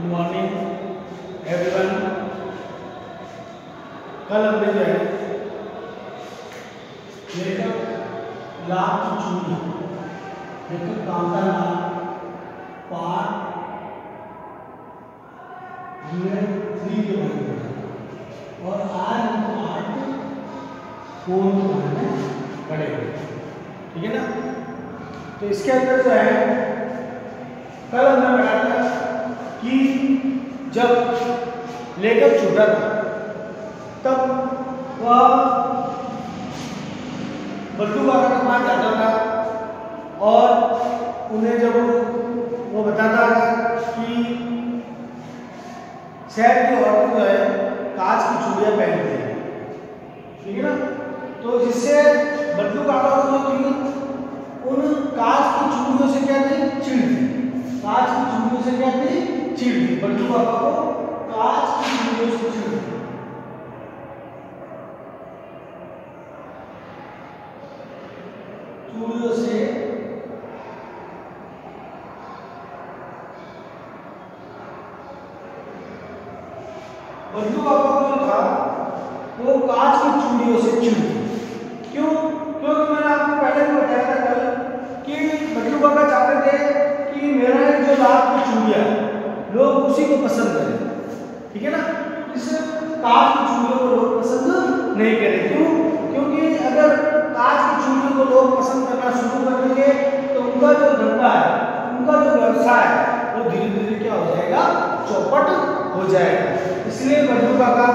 Good morning everyone. कल हमने जो है लेखक लाभ की चूड़ी, लेखक कांता लाभ पार्ट यूनिट 3 के बारे में और आज हम पार्ट 4 के बारे में पढ़ेंगे, ठीक है ना। तो इसके अंदर जो है कल हमने पढ़ा था कि जब लेखक छोटा था तब वह बल्लू काका के पास जाता था और उन्हें जब वो बताता था कि शहर की औरतें जो है कांच की चूड़ियां पहनती हैं, ठीक है ना। तो जिससे बल्लू काका को थी उन कांच की चूड़ियों से क्या थी, चिढ़ थी। कांच की चूड़ियों से क्या थी, चिढ़ थी। बल्लू काका को कांच की चूड़ियों से चिढ़ थी। चूड़ियों से बल्लू काका को जो था वो कांच की चूड़ियों से चिढ़ थी। क्यों? क्योंकि मैंने आपको पहले भी बताया था कल कि बल्लू काका चाहते थे कि मेरा जो लाभ की चूड़ियां लोग उसी को पसंद करें, ठीक है ना। इस कांच की चूड़ियों को लोग पसंद नहीं करें। क्यों? क्योंकि अगर कांच की चूड़ियों को लोग पसंद करना शुरू कर देंगे तो उनका जो धंधा है, उनका जो व्यवसाय है वो धीरे धीरे क्या हो जाएगा, चौपट हो जाएगा। इसलिए बल्लू काका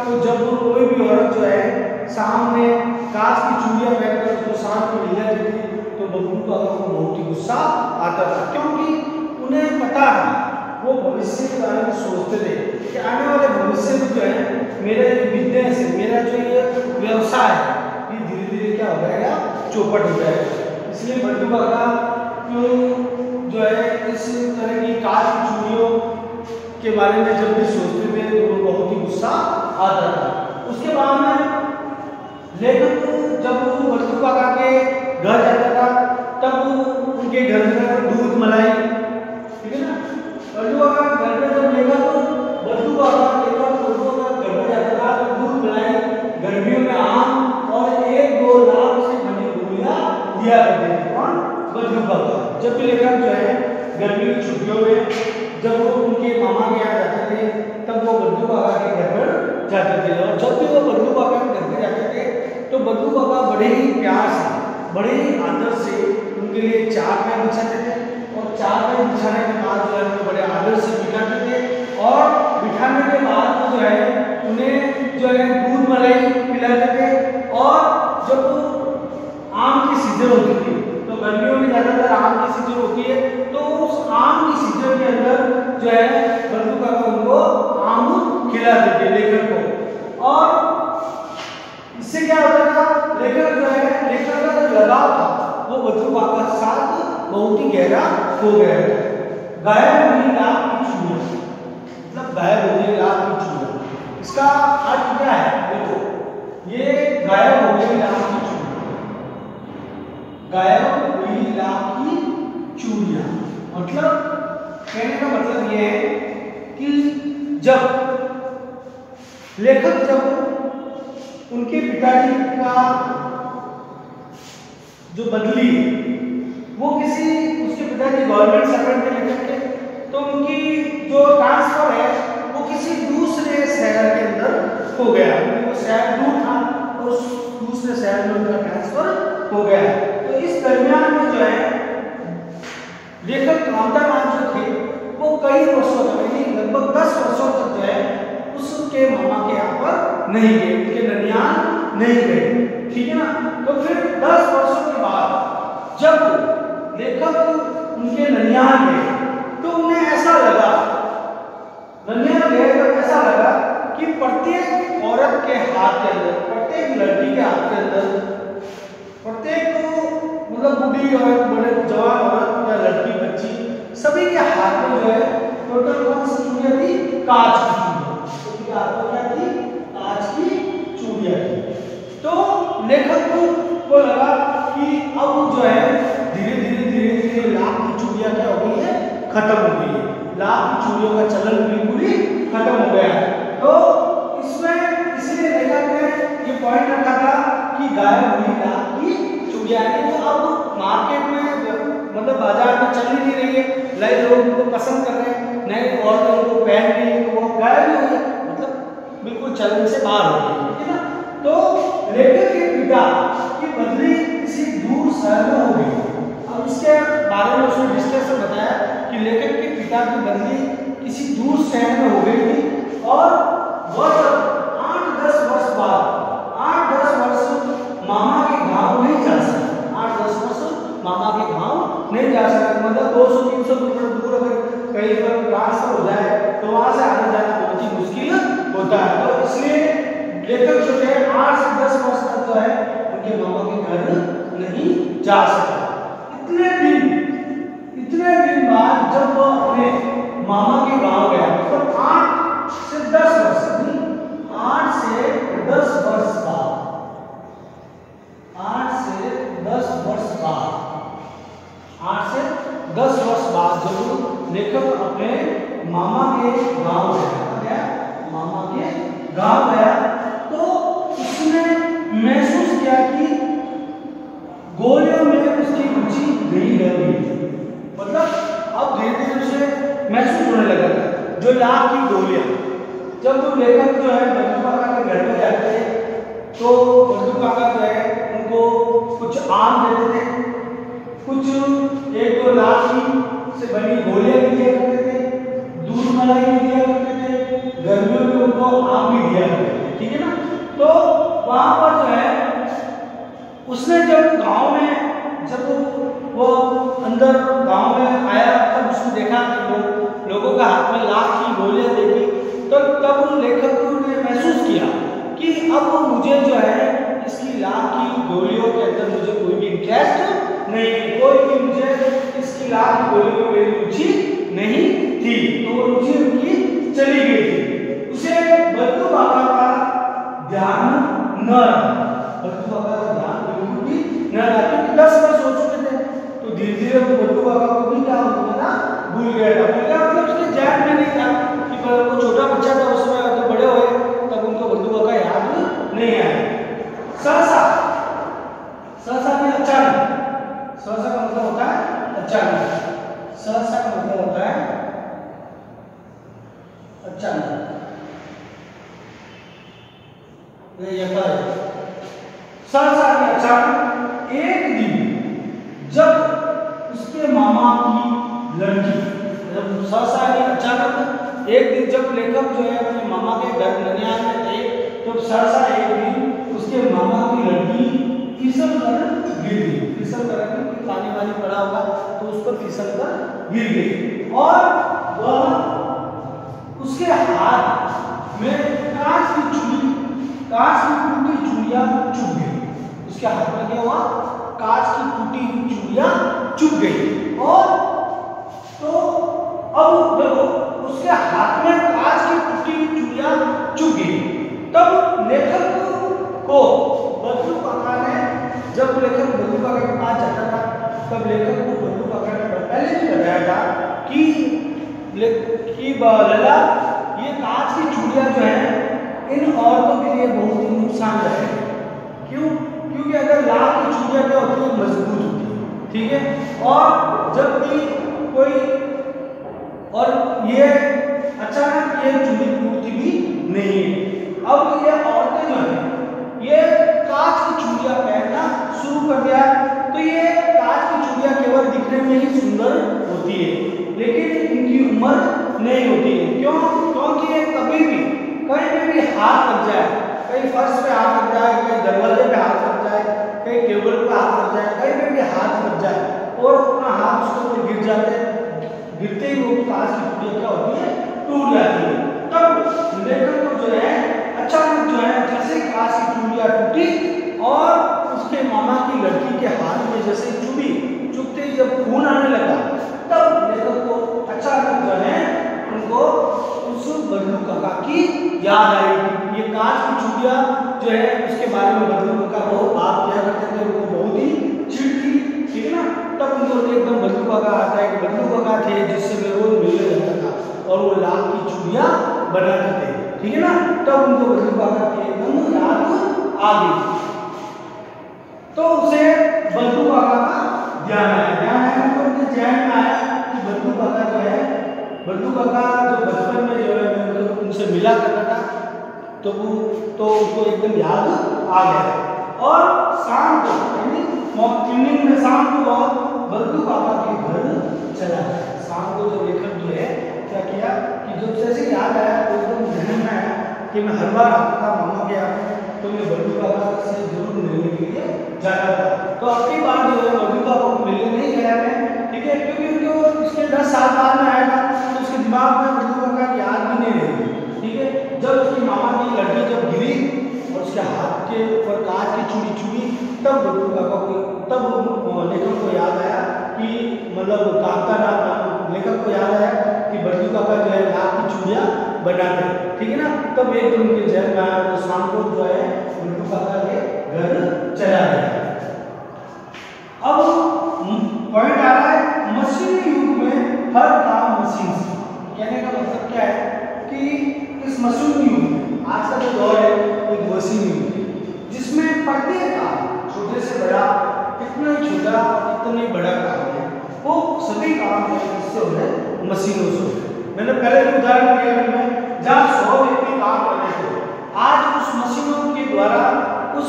तो जब कोई भी औरत जो है सामने कांच की चूड़ियां पहनकर उसको साथ में ले जाती थी तो बल्लू काका को बहुत ही गुस्सा आता था, क्योंकि उन्हें पता है, वो भविष्य के बारे में सोचते थे कि आने वाले भविष्य में जो है मेरा जो बिजनेस है, मेरा जो ये व्यवसाय है, ये धीरे धीरे क्या हो जाएगा, चौपट हो जाएगा। इसलिए बल्लू काका जो है इस तरह की कांच की चूड़ियों के बारे में जब भी सोचते थे तो उनको बहुत ही गुस्सा आता था। उसके बाद में लेखक जब बल्लू काका के घर जाता था तब उनके घर में दूध मलाई, ठीक है ना। बल्लू काका घर में जब लेखक बल्लू काका घर में जाता था तो दूध मलाई, गर्मियों में आम और 1-2 लाख से बनी गोलियां दिया करते थे। कौन? बल्लू काका। जब भी लेखक जो है गर्मी की छुट्टियों में जब वो उनके मामा के यहाँ जाते थे तब वो बल्लू काका के घर पर जाते थे और जब भी वो बल्लू काका के घर पर जाते थे तो बल्लू काका बड़े ही प्यार से, बड़े ही आदर से उनके लिए चारपाई बिछाते थे और चारपाई बिछाने के बाद जो है उनको बड़े आदर से बिठाते थे और बिठाने के बाद जो है उन्हें जो है दूध मलाई पिलाते थे। और जब आम की सीजन होती थी तो गर्मियों में ज़्यादातर आम की सीजन होती है तो उस आम की सीजन के अंदर जो है बल्लू काका उनको आम खिलाते थे लेखक को। और इससे क्या होता था, लेखक जो है लेखक का जो लगाव था वो बल्लू काका के साथ बहुत ही गहरा हो गया था। गायब हुई लाभ की चूड़ियां, मतलब गायब हो गई लाभ की चूड़ियां, इसका अर्थ क्या है? देखो, ये गायब हो गई लाभ की चूड़ियां, गायब हुई लाभ की चूड़ियां मतलब कहने का मतलब ये है कि जब उनके पिताजी का जो बदली वो किसी, उसके पिताजी गवर्नमेंट सर्वेंट थे लेखक के, तो उनकी जो ट्रांसफर है वो किसी दूसरे शहर के अंदर हो गया, वो शहर दूर था और उस दूसरे शहर में उनका ट्रांसफर हो गया। तो इस दरमियान में जो है लेखक कांता नाथ जो थे वो कई वर्षों तक, लगभग 10 वर्षों तक जो है उसके मामा के यहाँ पर नहीं गए, उनके ननियाल नहीं गए, ठीक है ना। तो फिर 10 वर्षों के बाद जब लेखक उनके ननियाल गए तो उन्हें ऐसा लगा, ननियाल गए तो ऐसा लगा कि प्रत्येक औरत के हाथ के अंदर, प्रत्येक लड़की के हाथ के अंदर, प्रत्येक मतलब बूढ़ी औरत, बड़े जवान औरत या लड़की बच्ची सभी के हाथ में जो है टोटल कौन सी चूड़ियां थी? कांच की चूड़ियां। सभी के हाथ में क्या थी? कांच की चूड़ियां थी। तो लेखक को लगा कि अब जो है धीरे धीरे लाभ की चूड़ियां क्या हो गई है, खत्म हो गई है। लाभ की चूड़ियों का चलन बिल्कुल ही खत्म हो गया है। तो इसमें इसलिए लेखक ने ये पॉइंट रखा था कि गायब हुई लाख की चूड़ियां, तो अब मार्केट में मतलब बाजार में चल ही नहीं रही है, नए लोग उनको पसंद कर रहे हैं, नए और लोगों को पहन रही है, तो वो गायब हो गई, मतलब बिल्कुल चलन से बाहर हो गई, ठीक है ना। तो लेखक के पिता की बदली किसी दूर शहर में हो गई। अब इसके बारे में उसने डिस्कशन बताया कि लेखक के पिता की बदली किसी दूर शहर में हो गई थी और वह 8-10 वर्ष बाद 8-10 वर्ष मामा के गांव नहीं जा सका। 8-10 वर्ष मामा के गांव नहीं जा सका, मतलब 200-300 किलोमीटर दूर अगर कहीं पर ट्रांसफर हो जाए तो वहां से आने जाना बहुत ही मुश्किल होता है। तो इसलिए लेखक जो है 8 से 10 वर्ष तक जो है उनके मामा के घर नहीं जा सका। इतने दिन बाद जब वो अपने मामा के गांव गया, तो 8 से 10 वर्ष 8 से 10 वर्ष बाद 8 से 10 वर्ष बाद 8 से 10 वर्ष बाद जब लेखक अपने मामा के गांव गया, मामा के गांव गया, तो उसने महसूस किया कि गोलियों में उसकी रुचि नहीं रह गई थी। मतलब अब धीरे धीरे उसे महसूस होने लगा था जो लाख की गोलियां। जब वो लेखक जो है बंधु काका के घर में जाते थे तो बंधु काका जो है उनको कुछ आम देते थे, कुछ 1-2 लाख की से बनी गोलियां भी दिया करते थे, दूध मलाई भी दिया करते थे, गर्मियों में उनको आम भी दिया करते थे, ठीक है ना। तो वहां पर जो है उसने जब गांव में जब वो अंदर गांव में आया तब उसने देखा कि लोगों का हाथ में लाख की गोलियां देखी, तो तब लेखक ने महसूस किया कि अब मुझे जो है इसकी लाख की गोलियों के अंदर मुझे कोई भी इंटरेस्ट नहीं है, कोई भी मुझे इसकी लाख की गोलियों में मेरी रुचि नहीं थी। तो वो रुचि उनकी चली गई थी। उसे बंधु काका का ध्यान न रहा, बंधु काका का ध्यान बिल्कुल भी न रहा, क्योंकि 10 वर्ष हो चुके थे। तो धीरे धीरे वो बंधु काका को भी क्या हो गया था, भूल गया था। भूल गया मतलब उसके ध्यान में नहीं था कि वो छोटा बच्चा था उस समय, तो बड़े हुए तब उनको बंधु काका याद नहीं आया। सहसा में अचानक, सहसा का मतलब होता है अचानक, सहसा का मतलब होता है अचानक, सहसा में अचानक एक दिन जब उसके मामा की लड़की, जब सहसा में अचानक एक दिन जब लेखक जो है अपने मामा के घर ननिहाल में थे, तो सहसा एक दिन उसके मामा की लड़की फिसल कर गिर गई। फिसल कर पानी वानी पड़ा होगा तो उस पर फिसल कर गिर गई और वह उसके हाथ में कांच की टूटी चूड़ियां चुभ गई। उसके हाथ में क्या हुआ, कांच की टूटी हुई चूड़ियां चुभ गई। और तो अब देखो उसके हाथ में कांच की टूटी हुई चूड़ियां चुभ गई। तब लेखक को बंधु काका ने, जब लेखक बंधु काका के पास जाता था तब लेखक को बंधु काका ने पहले भी बताया था कि लला ये कांच की चूड़ियां जो है इन औरतों के लिए बहुत ही नुकसानदायक है। क्यों? क्योंकि अगर लाख की चूड़ियां क्या होती है, मजबूत होती है, ठीक है। और जब भी कोई, और ये अचानक ये चूड़ी टूटती भी नहीं है। अब ये औरतें जो है ये कांच की चूड़ियां पहनना शुरू कर दिया, तो ये कांच की चूड़ियां केवल दिखने में ही सुंदर होती है, लेकिन इनकी उम्र नहीं होती है। क्यों? क्योंकि ये कभी भी कहीं पे भी हाथ लग जाए, कहीं फर्श पे हाथ लग जाए, कहीं दरवाजे पे हाथ लग जाए, कहीं टेबल पे हाथ लग जाए, कहीं पे भी हाथ लग जाए और अपना हाथ उसके ऊपर गिर जाते हैं, गिरते ही वो कांच की चूड़ियां क्या होती है, टूट जाती है। तब लेखक को जो है अचानक जो है जैसे कांच की चूड़ियां टूटी और उसके मामा की लड़की के हाथ में जैसे चुभी, चुभते ही जब खून आने लगा, तब लेखक को अचानक जो है उनको उस बंधु काका की याद आई। ये कांच की चूड़ियां जो है उसके बारे में बंधु काका बहुत बात किया करते थे, उनको बहुत ही चिढ़ थी, ठीक है ना। तब उनको एकदम बल्लू काका आता है कि बल्लू काका थे जिससे मैं रोज मिलने जाता था और वो लाख की चूड़ियां बनाते थे, ठीक है ना। तब उनको बल्लू काका की एकदम याद आ गई, तो उसे बल्लू काका का ध्यान आया तो उनके ध्यान में आया कि बल्लू काका जो है, बल्लू काका जो बचपन में जो है मैं उनसे मिला करता था, तो उसको एकदम याद आ गया। और शाम को यानी इवनिंग में शाम को बल्लू काका के घर चला गया। शाम को जो लेखक जो है क्या किया कि जब जैसे याद आया तो एकदम ध्यान में आया कि मैं हर बार आता था मामा के यहाँ, तो मैं बल्लू काका से जरूर मिलने के लिए जाता था। तो अपनी बार जो है बल्लू काका को मिलने नहीं गया मैं, ठीक है, क्योंकि उनको इसके 10 साल बाद में आया था, तो उसके दिमाग में बल्लू काका की याद भी नहीं रही, ठीक है। जब उसकी मामा की लड़की जब गिरी और उसके हाथ के ऊपर कांच की चूड़ी चुभी, तब बल्लू काका को, तब लेखक को याद आया कि मतलब कांता लेखक को याद आया कि बल्लू काका जो है लाख की चूड़ियां बनाते, ठीक है ना। तब एक दिन उनके जहन में आया, तो शाम को जो है बल्लू काका के घर चला गया। अब पॉइंट आ रहा है मशीनी युग में हर काम मशीन से। कहने का मतलब क्या है कि इस मशीनी युग में आज का जो दौर है एक मशीनी युग है, जिसमें प्रत्येक काम छोटे से बड़ा, कितना ही छोटा कितना ही बड़ा काम है, वो सभी काम जो है इससे हो रहे मशीनों से। मैंने पहले भी उदाहरण दिया है जहाँ 100 व्यक्ति काम कर रहे थे, आज उस मशीनों के द्वारा उस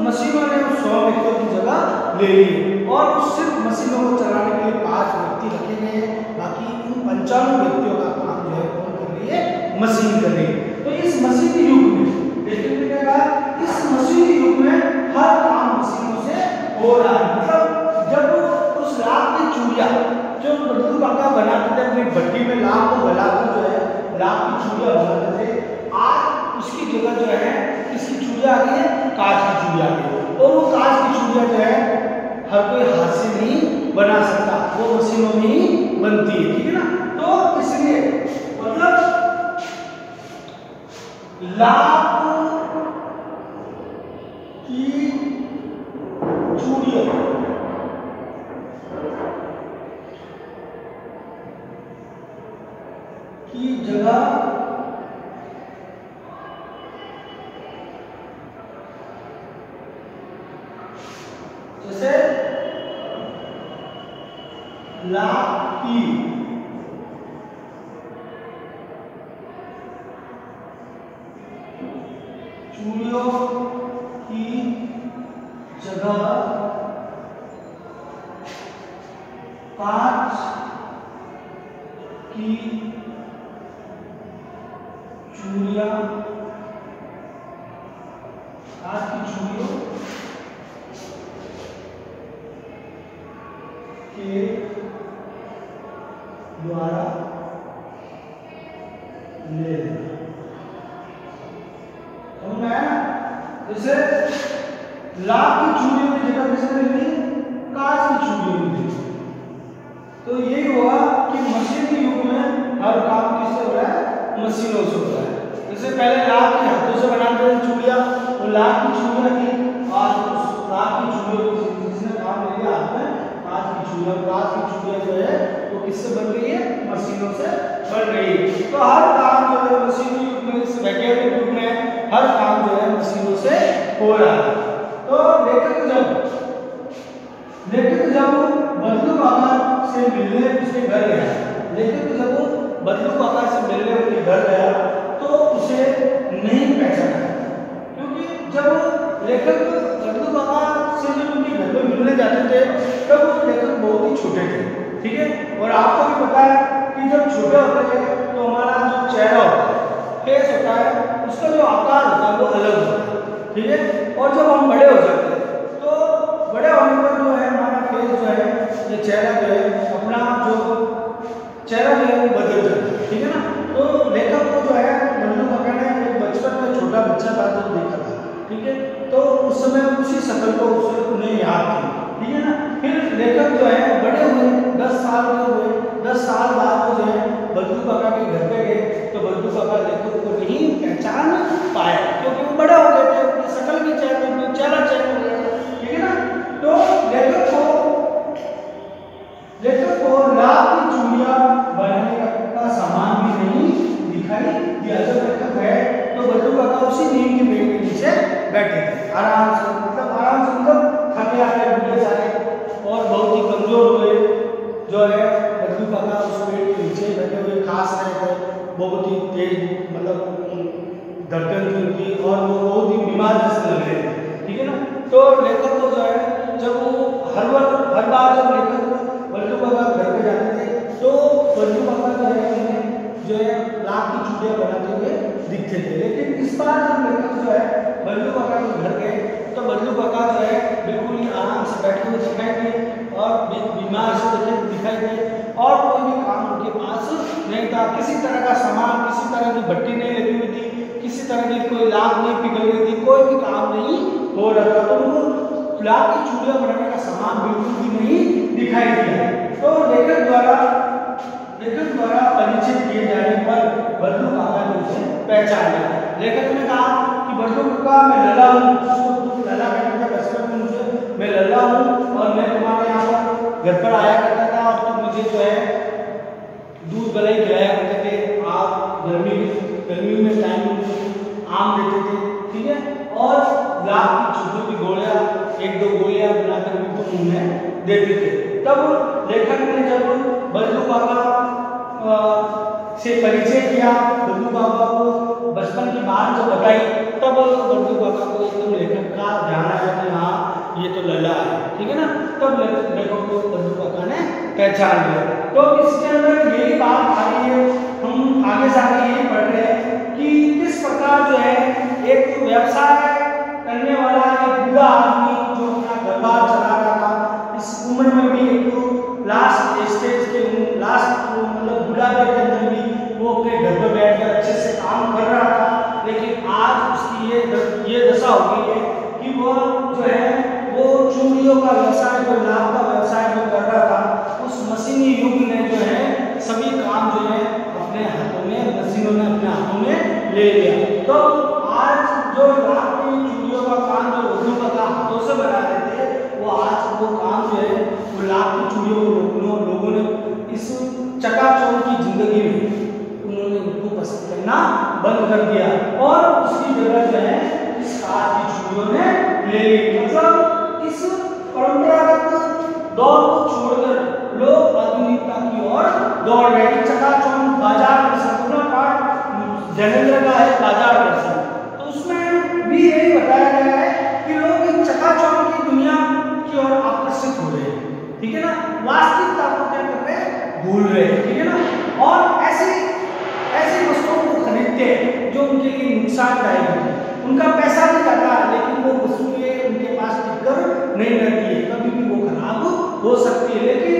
मशीनों ने उस 100 व्यक्तियों की जगह ले ली और उस सिर्फ मशीनों को चलाने के लिए 5 व्यक्ति रखे गए हैं, बाकी उन 95 व्यक्तियों का काम जो है कौन कर रही है, मशीन कर रही है। तो इस मशीनी युग में इस मशीनी युग में हर काम मशीनों से हो रहा है। मतलब जब उस लाख की चूड़ियां जो बल्लू काका बनाते थे अपनी भट्टी में लाख को गलाकर जो है लाख की चूड़ियां बनाते थे, आज उसकी जगह जो है इसकी चूड़ियां आ गई है, कांच की चूड़ियां आ गई, और वो कांच की चूड़ियां जो है हर कोई हाथ से नहीं बना सकता, वो मशीनों में ही बनती है, ठीक है ना। तो इसलिए मतलब लाख की चूड़ियां की जगह जैसे लाख की चूड़ियों की जगह कांच की चूड़ियां, कांच की चूड़ियों के द्वारा ले लेना। समझ में आया? जैसे लाख की चूड़ियों की जगह किसने ले ली, कांच की चूड़ियों की जगह। तो यही हुआ कि मशीनी युग में हर काम किससे हो रहा है, मशीनों से हो रहा है। जैसे पहले लाख के हाथों से बनाते थे चूड़ियां, वो लाख की चूड़ियां थी, आज उस लाख की चूड़ियों को जिसने काम ले लिया हाथ में, कांच की चूड़ियां जो है वो किससे बन रही है, मशीनों से बन रही है। तो हर काम जो है मशीनी युग में, इस वैज्ञानिक युग में हर काम जो है मशीनों से हो रहा है। तो लेखक जब बल्लू काका से मिलने उसके घर गया, लेखक जब बल्लू काका से मिलने उनके घर गया तो उसे नहीं पहचाना, क्योंकि जब लेखक बल्लू काका से जब उनके घर में मिलने जाते थे तब वो लेखक बहुत ही छोटे थे, ठीक है। और आपको भी पता है कि जब छोटे होते हैं तो हमारा जो चेहरा होता है, फेस होता है, उसका जो आकार होता है वो अलग होता है, ठीक है। और जब हम बड़े हो जाते हैं तो बड़े होने पर जो है हमारा फेस जो है, ये चेहरा जो है, अपना जो चेहरा जो है वो बदल जाता है, ठीक है ना। तो लेखक को जो है बल्लू काका ने एक बचपन में छोटा बच्चा था जब देखा था, ठीक है, तो उस समय उसी शक्ल को उन्हें याद थी, ठीक है ना। फिर लेखक जो है बड़े हुए, 10 साल के हुए, 10 साल बाद वो जो है बल्लू काका के घर पे गए, तो बल्लू काका लेखक को नहीं पहचान पाया, क्योंकि वो बड़े हो गए थे, उनकी शक्ल भी चेंज हो गई, चेहरा चेंज हो गया, ठीक है ना। तो लेखक को बैठे थे आराम से, मतलब थके आते बूढ़े सारे और बहुत ही कमजोर हुए जो है बद्लू काका उस पेड़ के नीचे बैठे हुए खास रहे थे। बहुत ही तेज मतलब धड़कन थी उनकी और वो बहुत ही बीमार जैसे लग रहे थे, ठीक है ना। तो लेखक को जो है जब वो हर बार जब लेखक बद्लू काका घर पे जाते थे तो बद्लू काका जो है लाख की चूड़ियाँ बनाते हुए दिखते थे। लेकिन इस बार जब लेखक जो है बद्लू काका के घर गए तो बद्लू काका जो है बिल्कुल ही आराम से बैठे हुए दिखाई दिए और बीमार से दिखाई दिए और कोई भी काम उनके पास नहीं था। किसी तरह का सामान, किसी तरह की भट्टी नहीं लगी हुई थी, किसी तरह की कोई लाख नहीं पिघल रही थी, कोई भी काम नहीं हो रहा था। तो उनको लाख की चूड़ियाँ बनाने का सामान बिल्कुल भी नहीं दिखाई दिया। तो लेखक द्वारा परिचय किए जाने पर बद्लू काका ने उसे पहचान लिया। लेखक ने कहा कि बद्लू काका मैं लल्ला हूँ, जिसको लल्ला कहते थे बचपन में मुझे, मैं लल्ला हूँ और मैं तुम्हारे यहाँ पर घर पर आया करता था और तुम मुझे जो है दूध मलाई खिलाया करते थे। आप गर्मी में टाइम आम देते थे, ठीक है, और लाख की चूड़ियों की गोलियां, 1-2 गोलियां बनाकर उनको मुंह में देते थे। तब लेखक ने जब बद्लू काका से परिचय किया, बद्लू काका को बचपन की बात जब बताई तब बद्लू काका को एकदम लेखक का ध्यान आया कि हाँ ये तो लल्ला है, ठीक है ना। तब लेखक को बद्लू काका ने पहचान लिया। तो इसके अंदर यही बात आ रही है, हम आगे से आगे यही पढ़ रहे हैं कि किस प्रकार जो है एक व्यवसाय करने वाला एक बूढ़ा आदमी जो अपना घर-बार चला रहा था, इस उम्र में भी एक लास्ट स्टेज के मतलब बुढ़ापे के अंदर भी वो अपने घर पर बैठकर अच्छे से काम कर रहा था। लेकिन आज उसकी ये दशा हो गई है कि वो जो है वो चूड़ियों का व्यवसाय, जो लाभ का व्यवसाय जो कर रहा था, उस मशीनी युग ने जो है सभी काम जो है अपने हाथों में, मशीनों ने अपने हाथों में ले लिया। तो आज जो लाभ की चूड़ियों का काम जो बद्लू काका हाथों से बना रहे थे, वो आज वो काम जो है वो लाभ की चूड़ियों को लोगों ने इस चकाचौंध की जिंदगी में उन्होंने उनको पसंद करना बंद कर दिया और उसकी जगह जो है इस कांच की चूड़ियों ने ले ली। मतलब इस परंपरागत दौर को छोड़कर लोग आधुनिकता की ओर दौड़ रहे हैं। चकाचौंध बाजार दर्शन, अपना पाठ जैनेंद्र का है बाजार दर्शन, तो उसमें भी यही बताया गया है कि लोग इन चकाचौंध की दुनिया की ओर आकर्षित हो रहे हैं, ठीक है ना, वास्तविकता को क्या कर रहे हैं, भूल रहे हैं, ठीक है ना। और ऐसी वस्तुओं को खरीदते हैं जो उनके लिए नुकसानदायक है, उनका पैसा भी जाता है लेकिन वो वस्तुएं उनके पास टिककर नहीं रहती है, कभी भी वो खराब हो सकती है। लेकिन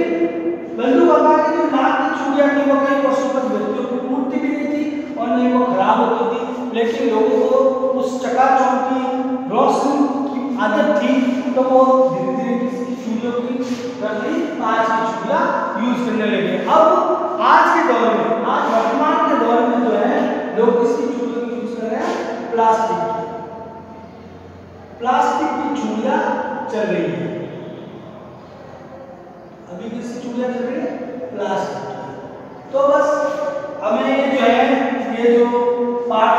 बद्लू काका की जो लाख की चूड़ियां थी वो कई वर्षों तक व्यक्तियों को टूटती भी नहीं थी और नहीं वो खराब होती थी, लेकिन लोगों को उस चकाचौंध की रोशनी की आदत थी तो वो धीरे धीरे चूड़ियों की बदली कांच की चूड़ियां यूज करने लगे। अब आज के दौर में, आज वर्तमान के दौर में जो है लोग किसकी चूड़ियों की यूज कर रहे हैं, प्लास्टिक की चूड़ियां चल रही है। अभी किसकी चूड़ियां चल रही है, प्लास्टिक। तो बस हमें ये जो है ये जो पाठ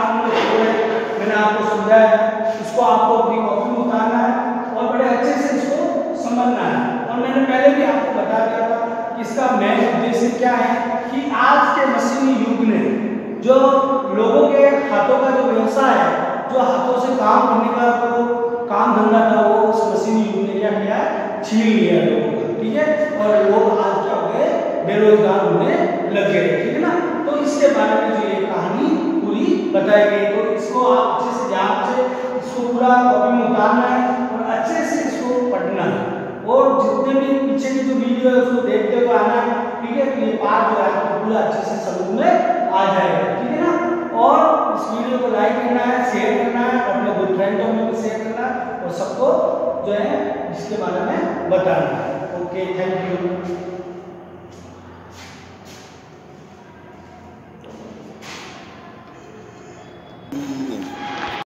मैंने आपको समझाया है इसको आपको अपनी कॉपी में उतारना है और बड़े अच्छे से इसको समझना है। और मैंने पहले भी आपको बता दिया था कि इसका मेन उद्देश्य क्या है कि आज के मशीनी युग ने जो लोगों के हाथों का जो व्यवसाय है, जो हाथों से काम करने का जो काम धंधा था, वो उस मशीनी युग ने क्या किया है, छीन लिया लोगों का, ठीक है। और लोग आज क्या हो गए, बेरोजगार होने लग गए, ठीक है ना। तो इसके बारे में जो ये कहानी पूरी बताई गई, तो इसको आप अच्छे से ध्यान से इसको पूरा कॉपी में उतारना है और अच्छे से इसको पढ़ना है और जितने भी पीछे की जो वीडियो है उसको देखते हुए आना है, ठीक है। तो ये पाठ जो है पूरा अच्छे से समझ में आ जाएगा, ठीक है ना। और इस वीडियो को लाइक करना है, शेयर करना है, अपने गुड फ्रेंडों में भी शेयर करना है और सबको जो है इसके बारे में बताना है। Okay, thank you.